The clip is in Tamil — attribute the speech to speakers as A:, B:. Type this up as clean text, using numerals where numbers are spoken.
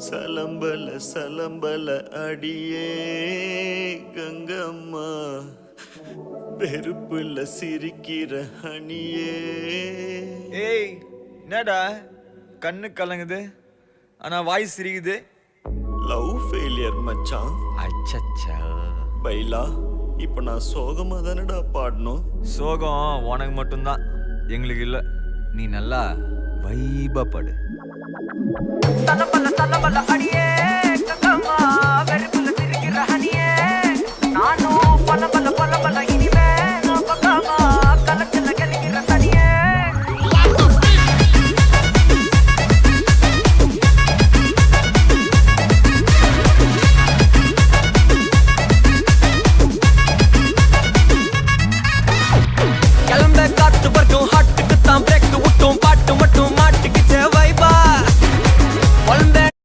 A: சலம்பல சலம்பல அடியே கங்கம்மா, வெறுப்புல சிரிக்கிற அணியே.
B: ஏய் என்னடா கண்ணு கலங்குது ஆனா வாய் சிரிக்குது.
A: லவ் ஃபெயிலியர் மச்சான்.
B: அச்சச்சா.
A: பைலா, இப்ப நான் சோகமா தானடா பாடணும்.
B: சோகம் உனக்கு மட்டும்தான், எங்களுக்கு இல்ல. நீ நல்லா வைபா படு.
C: தன்னபல்ல அடியே